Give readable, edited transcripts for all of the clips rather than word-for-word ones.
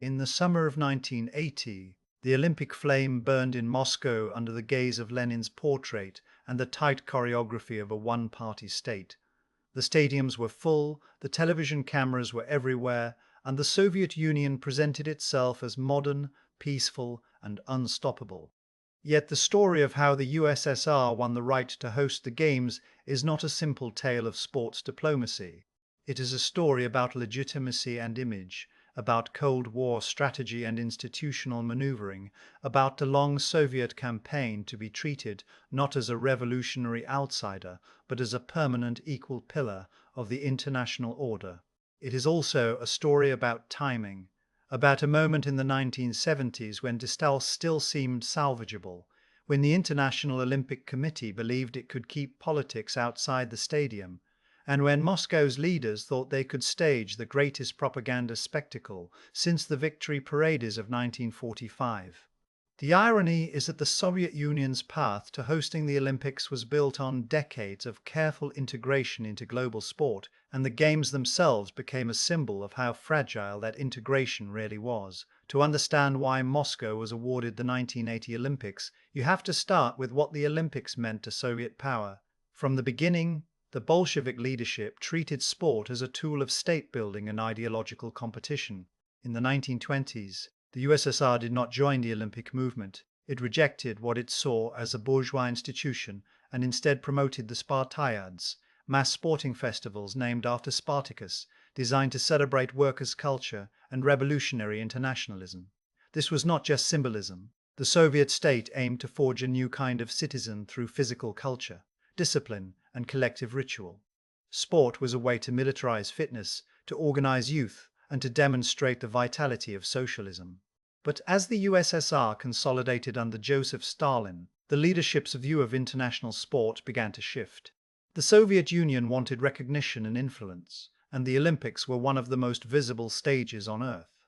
In the summer of 1980, the Olympic flame burned in Moscow under the gaze of Lenin's portrait and the tight choreography of a one-party state. The stadiums were full, the television cameras were everywhere, and the Soviet Union presented itself as modern, peaceful, and unstoppable. Yet the story of how the USSR won the right to host the Games is not a simple tale of sports diplomacy. It is a story about legitimacy and image, about Cold War strategy and institutional maneuvering, about the long Soviet campaign to be treated not as a revolutionary outsider, but as a permanent equal pillar of the international order. It is also a story about timing, about a moment in the 1970s when distance still seemed salvageable, when the International Olympic Committee believed it could keep politics outside the stadium, and when Moscow's leaders thought they could stage the greatest propaganda spectacle since the victory parades of 1945. The irony is that the Soviet Union's path to hosting the Olympics was built on decades of careful integration into global sport, and the Games themselves became a symbol of how fragile that integration really was. To understand why Moscow was awarded the 1980 Olympics, you have to start with what the Olympics meant to Soviet power. From the beginning, the Bolshevik leadership treated sport as a tool of state-building and ideological competition. In the 1920s, the USSR did not join the Olympic movement. It rejected what it saw as a bourgeois institution and instead promoted the Spartiads, mass sporting festivals named after Spartacus, designed to celebrate workers' culture and revolutionary internationalism. This was not just symbolism. The Soviet state aimed to forge a new kind of citizen through physical culture, discipline, and collective ritual. Sport was a way to militarize fitness, to organize youth, and to demonstrate the vitality of socialism. But as the USSR consolidated under Joseph Stalin, the leadership's view of international sport began to shift. The Soviet Union wanted recognition and influence, and the Olympics were one of the most visible stages on Earth.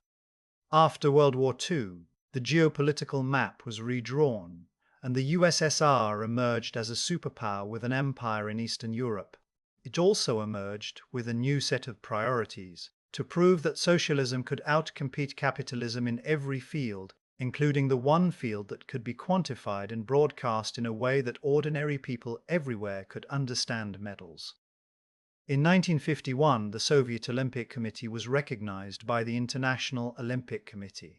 After World War II, the geopolitical map was redrawn, and the USSR emerged as a superpower with an empire in Eastern Europe. It also emerged with a new set of priorities: to prove that socialism could outcompete capitalism in every field, including the one field that could be quantified and broadcast in a way that ordinary people everywhere could understand: medals. In 1951, the Soviet Olympic Committee was recognized by the International Olympic Committee.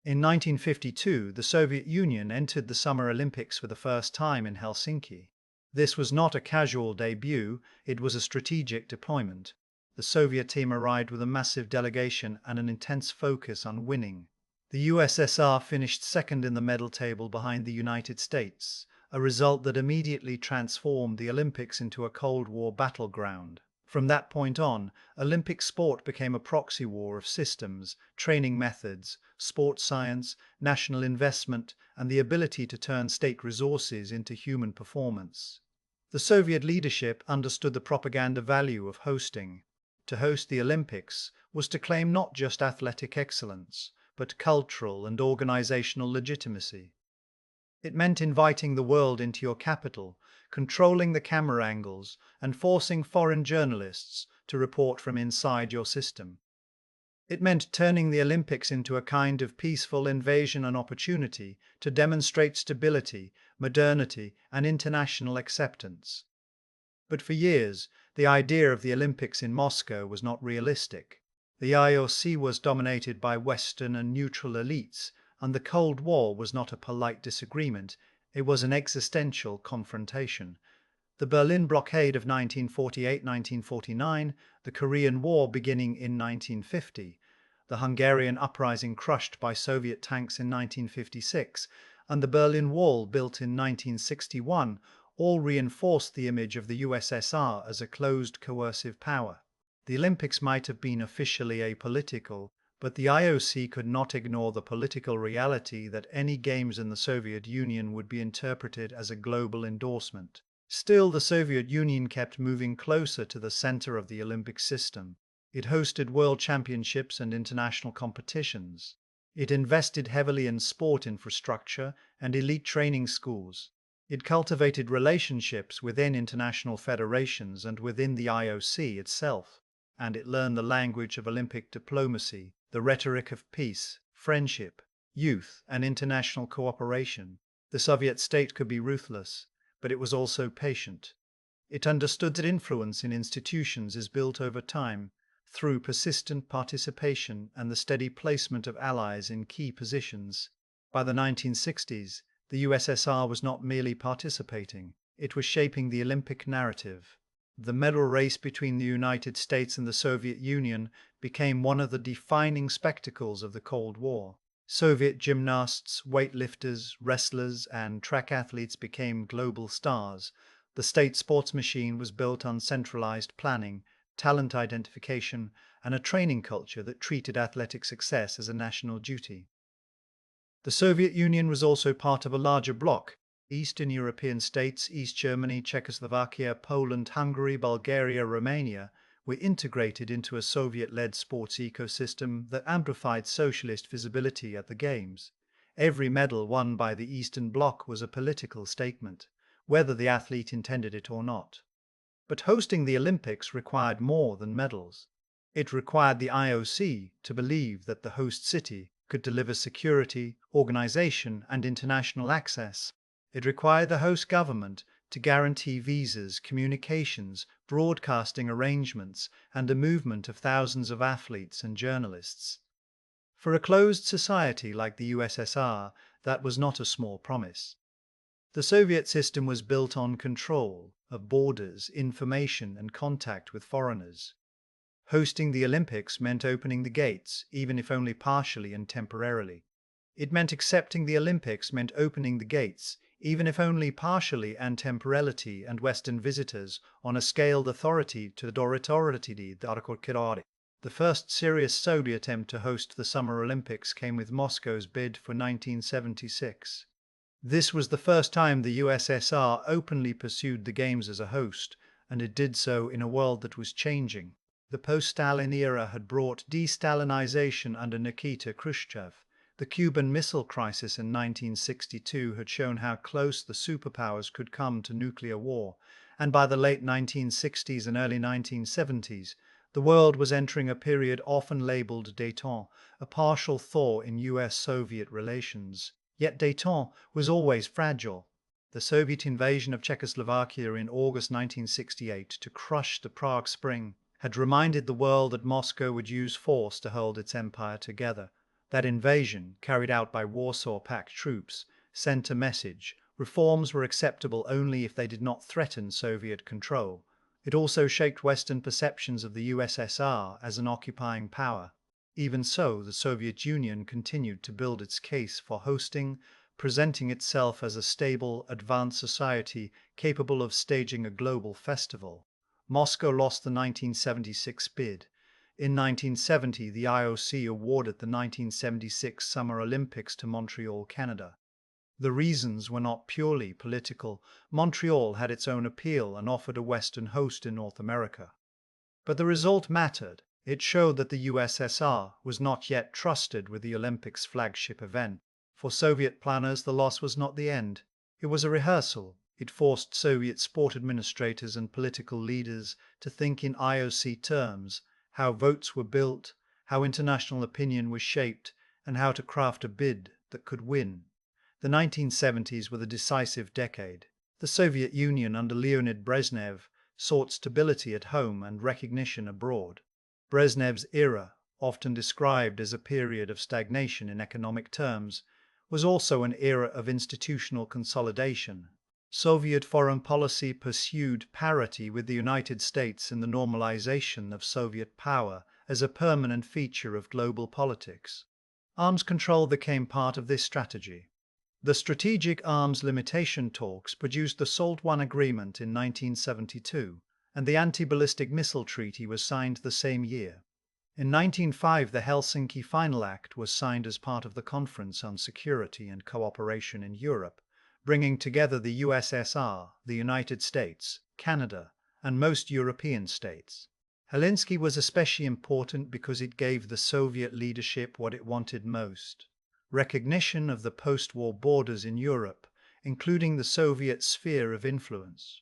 In 1952, the Soviet Union entered the Summer Olympics for the first time in Helsinki. This was not a casual debut, it was a strategic deployment. The Soviet team arrived with a massive delegation and an intense focus on winning. The USSR finished second in the medal table behind the United States, a result that immediately transformed the Olympics into a Cold War battleground. From that point on, Olympic sport became a proxy war of systems, training methods, sports science, national investment, and the ability to turn state resources into human performance. The Soviet leadership understood the propaganda value of hosting. To host the Olympics was to claim not just athletic excellence, but cultural and organizational legitimacy. It meant inviting the world into your capital, controlling the camera angles, and forcing foreign journalists to report from inside your system. It meant turning the Olympics into a kind of peaceful invasion and opportunity to demonstrate stability, modernity, and international acceptance. But for years, the idea of the Olympics in Moscow was not realistic. The IOC was dominated by Western and neutral elites, and the Cold War was not a polite disagreement, it was an existential confrontation. The Berlin blockade of 1948-1949, the Korean War beginning in 1950, the Hungarian uprising crushed by Soviet tanks in 1956, and the Berlin Wall built in 1961 all reinforced the image of the USSR as a closed, coercive power. The Olympics might have been officially apolitical, but the IOC could not ignore the political reality that any games in the Soviet Union would be interpreted as a global endorsement. Still, the Soviet Union kept moving closer to the center of the Olympic system. It hosted world championships and international competitions. It invested heavily in sport infrastructure and elite training schools. It cultivated relationships within international federations and within the IOC itself. And it learned the language of Olympic diplomacy, the rhetoric of peace, friendship, youth, and international cooperation. The Soviet state could be ruthless, but it was also patient. It understood that influence in institutions is built over time through persistent participation and the steady placement of allies in key positions. By the 1960s, the USSR was not merely participating, it was shaping the Olympic narrative. The medal race between the United States and the Soviet Union became one of the defining spectacles of the Cold War. Soviet gymnasts, weightlifters, wrestlers, and track athletes became global stars. The state sports machine was built on centralized planning, talent identification, and a training culture that treated athletic success as a national duty. The Soviet Union was also part of a larger bloc. Eastern European states, East Germany, Czechoslovakia, Poland, Hungary, Bulgaria, Romania, were integrated into a Soviet-led sports ecosystem that amplified socialist visibility at the Games. Every medal won by the Eastern Bloc was a political statement, whether the athlete intended it or not. But hosting the Olympics required more than medals. It required the IOC to believe that the host city could deliver security, organization, and international access. It required the host government to guarantee visas, communications, broadcasting arrangements, and a movement of thousands of athletes and journalists. For a closed society like the USSR, that was not a small promise. The Soviet system was built on control of borders, information, and contact with foreigners. Hosting the Olympics meant opening the gates, even if only partially and temporarily. It meant accepting the Olympics meant opening the gates, even if only partially and temporality, and Western visitors on a scaled authority to the. The first serious Soviet attempt to host the Summer Olympics came with Moscow's bid for 1976. This was the first time the USSR openly pursued the Games as a host, and it did so in a world that was changing. The post-Stalin era had brought de-Stalinization under Nikita Khrushchev. The Cuban Missile Crisis in 1962 had shown how close the superpowers could come to nuclear war, and by the late 1960s and early 1970s, the world was entering a period often labeled détente, a partial thaw in US-Soviet relations. Yet détente was always fragile. The Soviet invasion of Czechoslovakia in August 1968 to crush the Prague Spring had reminded the world that Moscow would use force to hold its empire together. That invasion, carried out by Warsaw Pact troops, sent a message: reforms were acceptable only if they did not threaten Soviet control. It also shaped Western perceptions of the USSR as an occupying power. Even so, the Soviet Union continued to build its case for hosting, presenting itself as a stable, advanced society capable of staging a global festival. Moscow lost the 1976 bid. In 1970, the IOC awarded the 1976 Summer Olympics to Montreal, Canada. The reasons were not purely political. Montreal had its own appeal and offered a Western host in North America. But the result mattered. It showed that the USSR was not yet trusted with the Olympics' flagship event. For Soviet planners, the loss was not the end. It was a rehearsal. It forced Soviet sport administrators and political leaders to think in IOC terms: how votes were built, how international opinion was shaped, and how to craft a bid that could win. The 1970s were the decisive decade. The Soviet Union under Leonid Brezhnev sought stability at home and recognition abroad. Brezhnev's era, often described as a period of stagnation in economic terms, was also an era of institutional consolidation. Soviet foreign policy pursued parity with the United States in the normalization of Soviet power as a permanent feature of global politics. Arms control became part of this strategy. The Strategic Arms Limitation Talks produced the SALT I Agreement in 1972, and the Anti-Ballistic Missile Treaty was signed the same year. In 1905, the Helsinki Final Act was signed as part of the Conference on Security and Cooperation in Europe, bringing together the USSR, the United States, Canada, and most European states. Helsinki was especially important because it gave the Soviet leadership what it wanted most: recognition of the post-war borders in Europe, including the Soviet sphere of influence.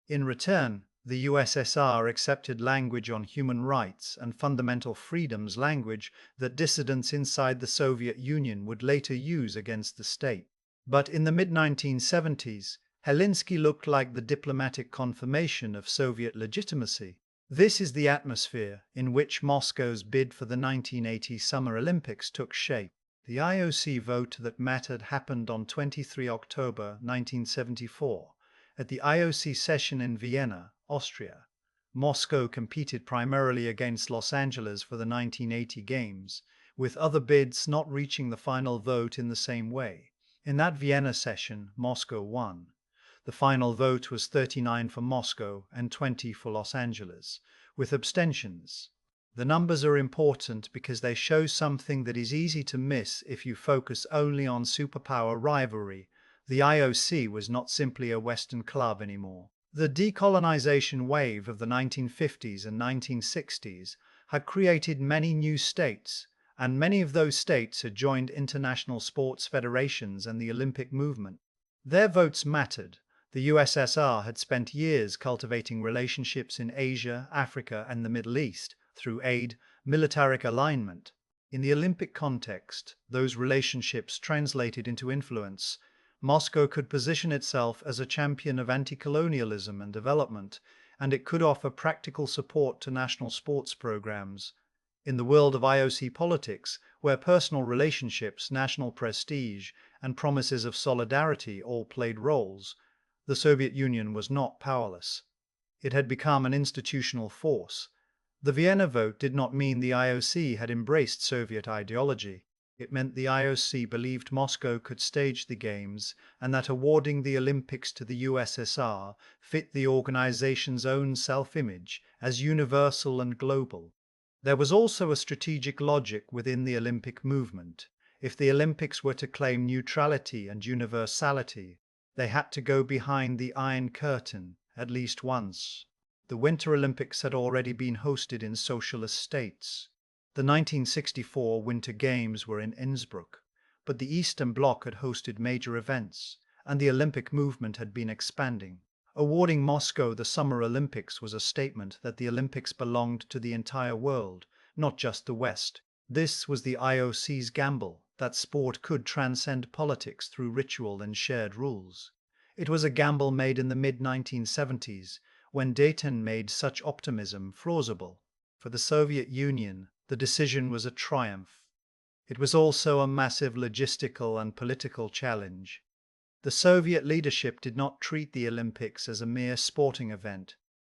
In return, The USSR accepted language on human rights and fundamental freedoms, language that dissidents inside the Soviet Union would later use against the state. But in the mid-1970s, Helsinki looked like the diplomatic confirmation of Soviet legitimacy. This is the atmosphere in which Moscow's bid for the 1980 Summer Olympics took shape. The IOC vote that mattered happened on 23 October 1974 at the IOC session in Vienna, Austria. Moscow competed primarily against Los Angeles for the 1980 Games, with other bids not reaching the final vote in the same way. In that Vienna session, Moscow won. The final vote was 39 for Moscow and 20 for Los Angeles, with abstentions. The numbers are important because they show something that is easy to miss if you focus only on superpower rivalry. The IOC was not simply a Western club anymore. The decolonization wave of the 1950s and 1960s had created many new states, and many of those states had joined international sports federations and the Olympic movement. Their votes mattered. The USSR had spent years cultivating relationships in Asia, Africa, and the Middle East through aid, military alignment. In the Olympic context, those relationships translated into influence. Moscow could position itself as a champion of anti-colonialism and development, and it could offer practical support to national sports programs. In the world of IOC politics, where personal relationships, national prestige, and promises of solidarity all played roles, the Soviet Union was not powerless. It had become an institutional force. The Vienna vote did not mean the IOC had embraced Soviet ideology. It meant the IOC believed Moscow could stage the Games and that awarding the Olympics to the USSR fit the organization's own self-image as universal and global. There was also a strategic logic within the Olympic movement. If the Olympics were to claim neutrality and universality, they had to go behind the Iron Curtain at least once. The Winter Olympics had already been hosted in socialist states. The 1964 Winter Games were in Innsbruck, but the Eastern Bloc had hosted major events, and the Olympic movement had been expanding. Awarding Moscow the Summer Olympics was a statement that the Olympics belonged to the entire world, not just the West. This was the IOC's gamble, that sport could transcend politics through ritual and shared rules. It was a gamble made in the mid-1970s, when Dayton made such optimism plausible. For the Soviet Union, the decision was a triumph. It was also a massive logistical and political challenge. The Soviet leadership did not treat the Olympics as a mere sporting event.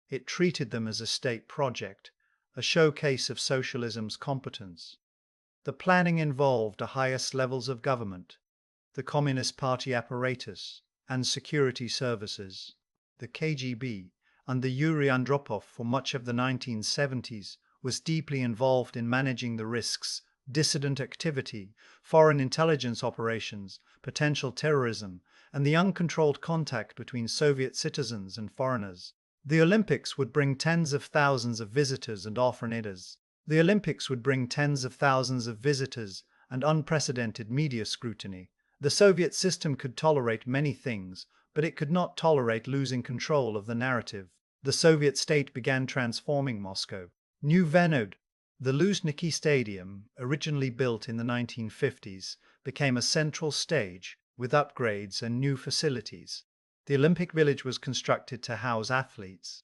It treated them as a state project, a showcase of socialism's competence. The planning involved the highest levels of government, the Communist Party apparatus, and security services. The KGB, under Yuri Andropov for much of the 1970s, was deeply involved in managing the risks, dissident activity, foreign intelligence operations, potential terrorism, and the uncontrolled contact between Soviet citizens and foreigners. The Olympics would bring tens of thousands of visitors and aficionados. The Olympics would bring tens of thousands of visitors and unprecedented media scrutiny. The Soviet system could tolerate many things, but it could not tolerate losing control of the narrative. The Soviet state began transforming Moscow. New Venod, the Luzhniki Stadium, originally built in the 1950s, became a central stage with upgrades and new facilities. The Olympic Village was constructed to house athletes.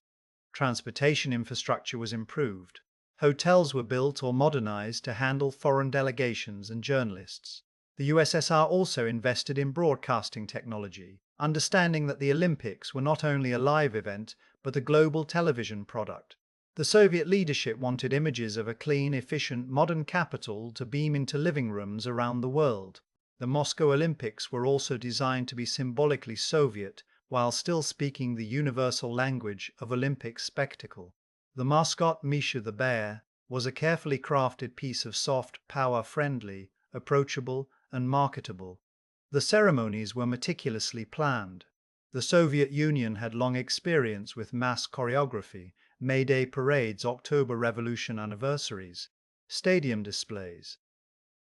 Transportation infrastructure was improved. Hotels were built or modernized to handle foreign delegations and journalists. The USSR also invested in broadcasting technology, understanding that the Olympics were not only a live event, but a global television product. The Soviet leadership wanted images of a clean, efficient, modern capital to beam into living rooms around the world. The Moscow Olympics were also designed to be symbolically Soviet, while still speaking the universal language of Olympic spectacle. The mascot Misha the bear was a carefully crafted piece of soft, power-friendly, approachable, and marketable. The ceremonies were meticulously planned. The Soviet Union had long experience with mass choreography, May Day parades, October Revolution anniversaries, stadium displays.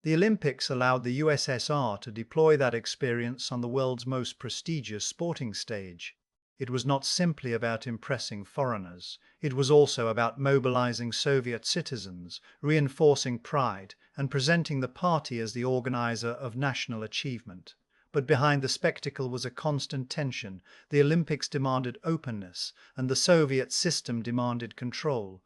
The Olympics allowed the USSR to deploy that experience on the world's most prestigious sporting stage. It was not simply about impressing foreigners. It was also about mobilizing Soviet citizens, reinforcing pride, and presenting the party as the organizer of national achievement. But behind the spectacle was a constant tension. The Olympics demanded openness, and the Soviet system demanded control.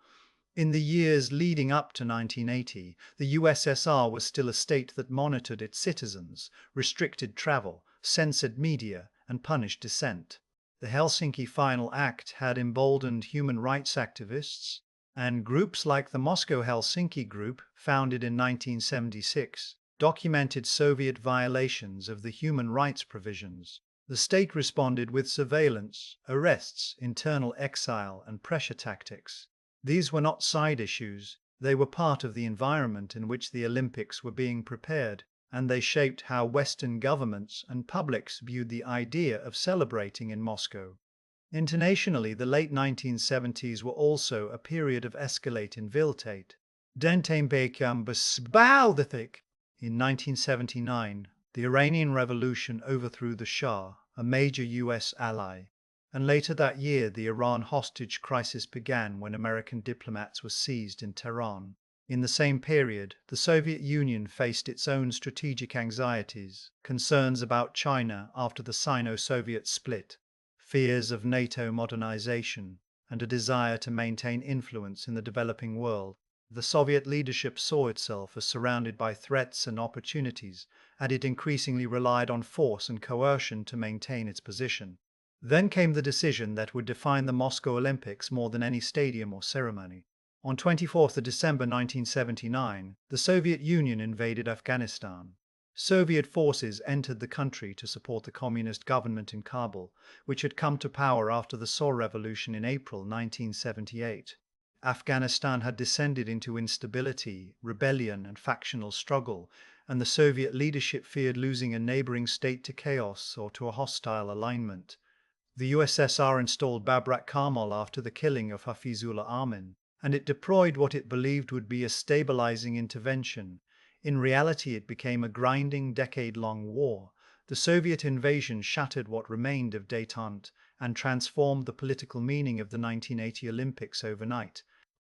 In the years leading up to 1980, the USSR was still a state that monitored its citizens, restricted travel, censored media, and punished dissent. The Helsinki Final Act had emboldened human rights activists, and groups like the Moscow-Helsinki Group, founded in 1976, documented Soviet violations of the human rights provisions. The state responded with surveillance, arrests, internal exile, and pressure tactics. These were not side issues, they were part of the environment in which the Olympics were being prepared, and they shaped how Western governments and publics viewed the idea of celebrating in Moscow. Internationally, the late 1970s were also a period of escalating viltate. In 1979, the Iranian Revolution overthrew the Shah, a major US ally, and later that year the Iran hostage crisis began when American diplomats were seized in Tehran. In the same period, the Soviet Union faced its own strategic anxieties, concerns about China after the Sino-Soviet split, fears of NATO modernization, and a desire to maintain influence in the developing world. The Soviet leadership saw itself as surrounded by threats and opportunities, and it increasingly relied on force and coercion to maintain its position. Then came the decision that would define the Moscow Olympics more than any stadium or ceremony. On 24th of December 1979, the Soviet Union invaded Afghanistan. Soviet forces entered the country to support the communist government in Kabul, which had come to power after the Saur Revolution in April 1978. Afghanistan had descended into instability, rebellion, and factional struggle, and the Soviet leadership feared losing a neighboring state to chaos or to a hostile alignment. The USSR installed Babrak Karmal after the killing of Hafizullah Amin, and it deployed what it believed would be a stabilizing intervention. In reality, it became a grinding, decade-long war. The Soviet invasion shattered what remained of détente and transformed the political meaning of the 1980 Olympics overnight.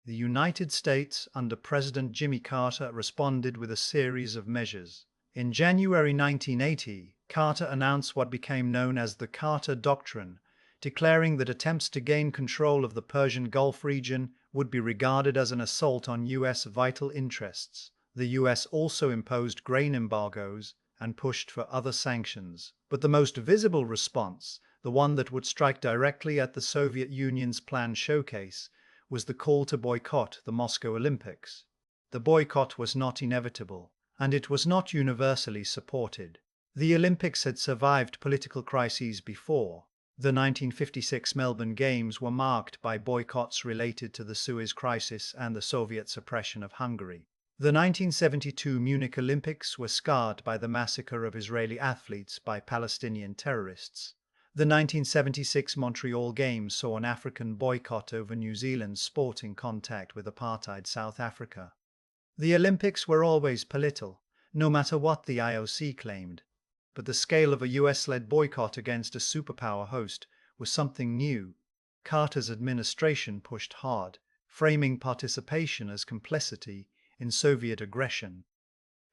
The United States, under President Jimmy Carter, responded with a series of measures. In January 1980, Carter announced what became known as the Carter Doctrine, declaring that attempts to gain control of the Persian Gulf region would be regarded as an assault on U.S. vital interests. The U.S. also imposed grain embargoes and pushed for other sanctions. But the most visible response, the one that would strike directly at the Soviet Union's planned showcase, was the call to boycott the Moscow Olympics. The boycott was not inevitable, and it was not universally supported. The Olympics had survived political crises before. The 1956 Melbourne Games were marked by boycotts related to the Suez Crisis and the Soviet suppression of Hungary. The 1972 Munich Olympics were scarred by the massacre of Israeli athletes by Palestinian terrorists. The 1976 Montreal Games saw an African boycott over New Zealand's sporting contact with apartheid South Africa. The Olympics were always political, no matter what the IOC claimed. But the scale of a US-led boycott against a superpower host was something new. Carter's administration pushed hard, framing participation as complicity in Soviet aggression.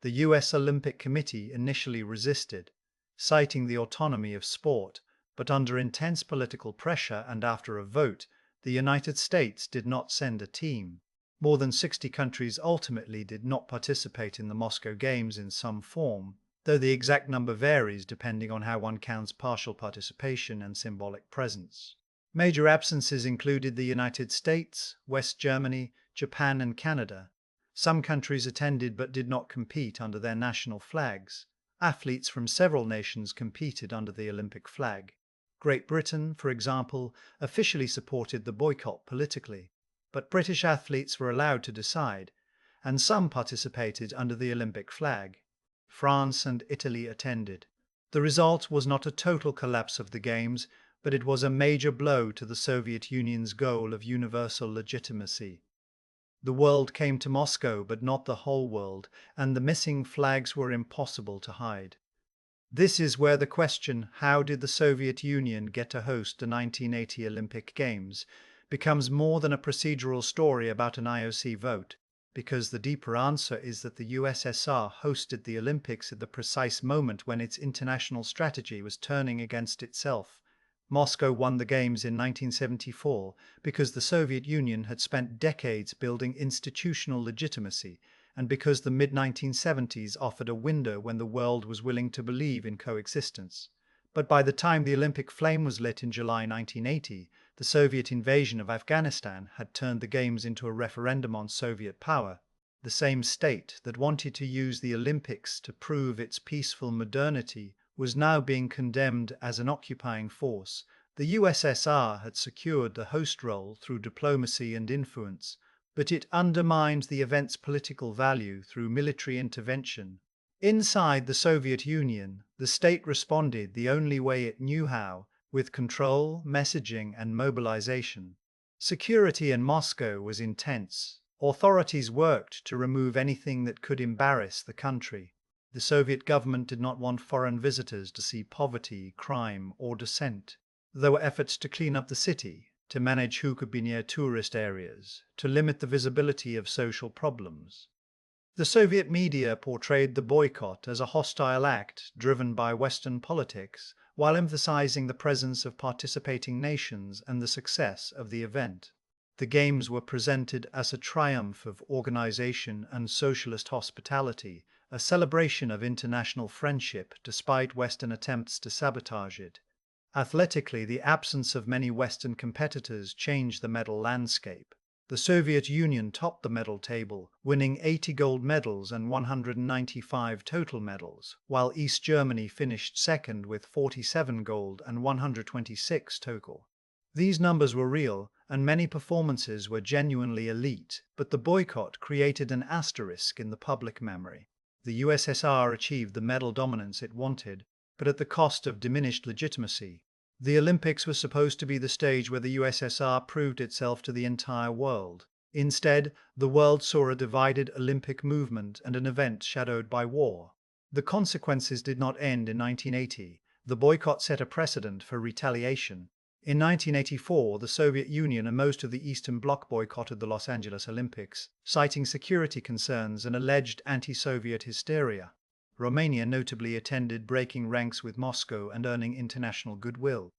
The US Olympic Committee initially resisted, citing the autonomy of sport, but under intense political pressure and after a vote, the United States did not send a team. More than 60 countries ultimately did not participate in the Moscow Games in some form, though the exact number varies depending on how one counts partial participation and symbolic presence. Major absences included the United States, West Germany, Japan, and Canada. Some countries attended but did not compete under their national flags. Athletes from several nations competed under the Olympic flag. Great Britain, for example, officially supported the boycott politically, but British athletes were allowed to decide, and some participated under the Olympic flag. France and Italy attended. The result was not a total collapse of the Games, but it was a major blow to the Soviet Union's goal of universal legitimacy. The world came to Moscow, but not the whole world, and the missing flags were impossible to hide. This is where the question, how did the Soviet Union get to host the 1980 Olympic Games, becomes more than a procedural story about an IOC vote, because the deeper answer is that the USSR hosted the Olympics at the precise moment when its international strategy was turning against itself. Moscow won the Games in 1974 because the Soviet Union had spent decades building institutional legitimacy, and because the mid-1970s offered a window when the world was willing to believe in coexistence. But by the time the Olympic flame was lit in July 1980, the Soviet invasion of Afghanistan had turned the Games into a referendum on Soviet power. The same state that wanted to use the Olympics to prove its peaceful modernity was now being condemned as an occupying force. The USSR had secured the host role through diplomacy and influence, but it undermined the event's political value through military intervention. Inside the Soviet Union, the state responded the only way it knew how, with control, messaging, and mobilization. Security in Moscow was intense. Authorities worked to remove anything that could embarrass the country. The Soviet government did not want foreign visitors to see poverty, crime, or dissent. There were efforts to clean up the city, to manage who could be near tourist areas, to limit the visibility of social problems. The Soviet media portrayed the boycott as a hostile act driven by Western politics, while emphasizing the presence of participating nations and the success of the event. The Games were presented as a triumph of organization and socialist hospitality, a celebration of international friendship despite Western attempts to sabotage it. Athletically, the absence of many Western competitors changed the medal landscape. The Soviet Union topped the medal table, winning 80 gold medals and 195 total medals, while East Germany finished second with 47 gold and 126 total. These numbers were real, and many performances were genuinely elite, but the boycott created an asterisk in the public memory. The USSR achieved the medal dominance it wanted, but at the cost of diminished legitimacy. The Olympics was supposed to be the stage where the USSR proved itself to the entire world. Instead, the world saw a divided Olympic movement and an event shadowed by war. The consequences did not end in 1980. The boycott set a precedent for retaliation. In 1984, the Soviet Union and most of the Eastern Bloc boycotted the Los Angeles Olympics, citing security concerns and alleged anti-Soviet hysteria. Romania notably attended, breaking ranks with Moscow and earning international goodwill.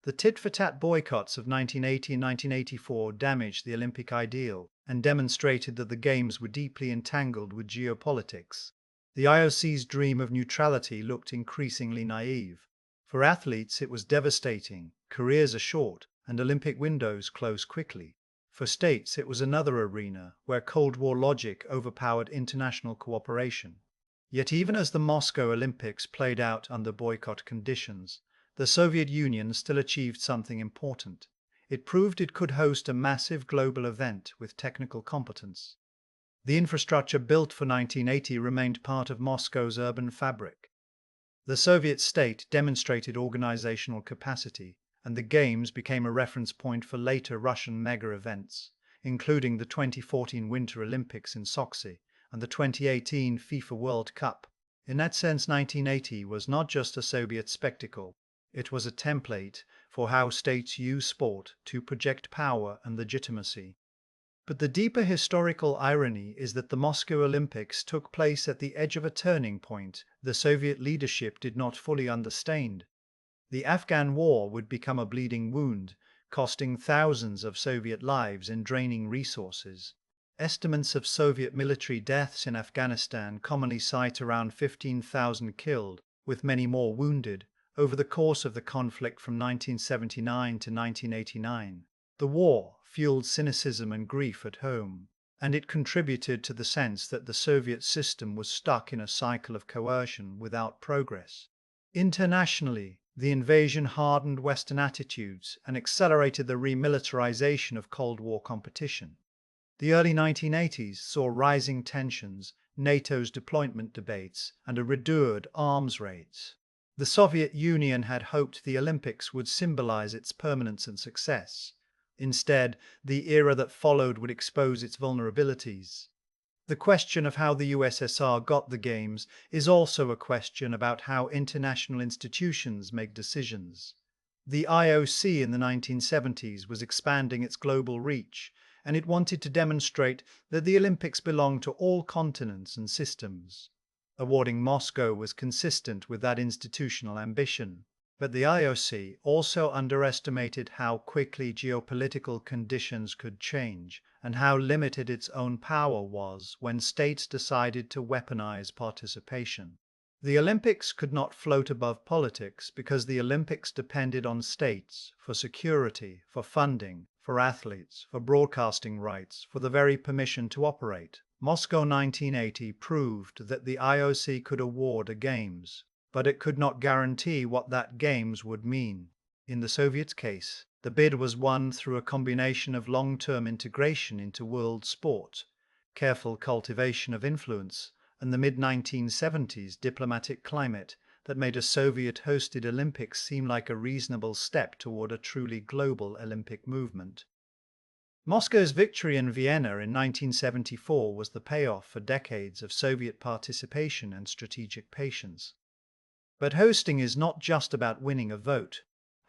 The tit-for-tat boycotts of 1980 and 1984 damaged the Olympic ideal and demonstrated that the Games were deeply entangled with geopolitics. The IOC's dream of neutrality looked increasingly naive. For athletes, it was devastating. Careers are short, and Olympic windows close quickly. For states, it was another arena where Cold War logic overpowered international cooperation. Yet even as the Moscow Olympics played out under boycott conditions, the Soviet Union still achieved something important. It proved it could host a massive global event with technical competence. The infrastructure built for 1980 remained part of Moscow's urban fabric. The Soviet state demonstrated organizational capacity, and the Games became a reference point for later Russian mega-events, including the 2014 Winter Olympics in Sochi and the 2018 FIFA World Cup. In that sense, 1980 was not just a Soviet spectacle. It was a template for how states use sport to project power and legitimacy. But the deeper historical irony is that the Moscow Olympics took place at the edge of a turning point the Soviet leadership did not fully understand. The Afghan war would become a bleeding wound, costing thousands of Soviet lives and draining resources. Estimates of Soviet military deaths in Afghanistan commonly cite around 15,000 killed, with many more wounded, over the course of the conflict from 1979 to 1989. The war fueled cynicism and grief at home, and it contributed to the sense that the Soviet system was stuck in a cycle of coercion without progress. Internationally, the invasion hardened Western attitudes and accelerated the remilitarization of Cold War competition. The early 1980s saw rising tensions, NATO's deployment debates, and a renewed arms race. The Soviet Union had hoped the Olympics would symbolize its permanence and success. Instead, the era that followed would expose its vulnerabilities. The question of how the USSR got the Games is also a question about how international institutions make decisions. The IOC in the 1970s was expanding its global reach, and it wanted to demonstrate that the Olympics belonged to all continents and systems. Awarding Moscow was consistent with that institutional ambition. But the IOC also underestimated how quickly geopolitical conditions could change and how limited its own power was when states decided to weaponize participation. The Olympics could not float above politics because the Olympics depended on states for security, for funding, for athletes, for broadcasting rights, for the very permission to operate. Moscow 1980 proved that the IOC could award a Games, but it could not guarantee what that Games would mean. In the Soviet case, the bid was won through a combination of long-term integration into world sport, careful cultivation of influence, and the mid-1970s diplomatic climate that made a Soviet-hosted Olympics seem like a reasonable step toward a truly global Olympic movement. Moscow's victory in Vienna in 1974 was the payoff for decades of Soviet participation and strategic patience. But hosting is not just about winning a vote.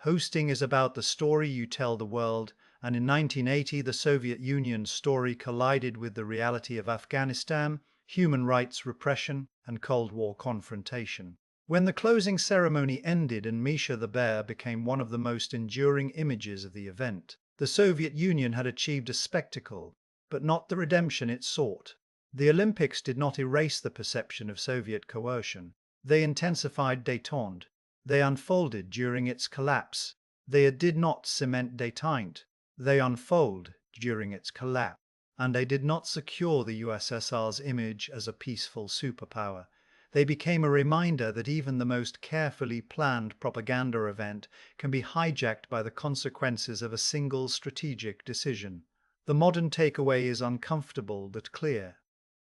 Hosting is about the story you tell the world, and in 1980 the Soviet Union's story collided with the reality of Afghanistan, human rights repression, and Cold War confrontation. When the closing ceremony ended and Misha the Bear became one of the most enduring images of the event, the Soviet Union had achieved a spectacle, but not the redemption it sought. The Olympics did not erase the perception of Soviet coercion. They intensified détente. They unfolded during its collapse. They did not cement détente. They unfold during its collapse. And they did not secure the USSR's image as a peaceful superpower. They became a reminder that even the most carefully planned propaganda event can be hijacked by the consequences of a single strategic decision. The modern takeaway is uncomfortable but clear.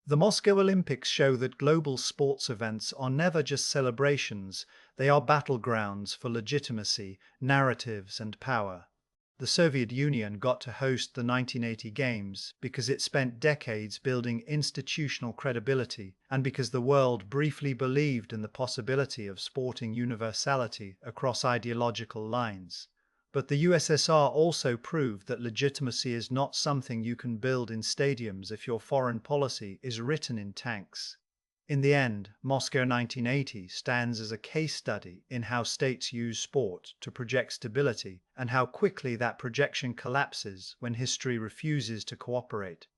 The Moscow Olympics show that global sports events are never just celebrations, they are battlegrounds for legitimacy, narratives, and power. The Soviet Union got to host the 1980 Games because it spent decades building institutional credibility and because the world briefly believed in the possibility of sporting universality across ideological lines. But the USSR also proved that legitimacy is not something you can build in stadiums if your foreign policy is written in tanks. In the end, Moscow 1980 stands as a case study in how states use sport to project stability and how quickly that projection collapses when history refuses to cooperate.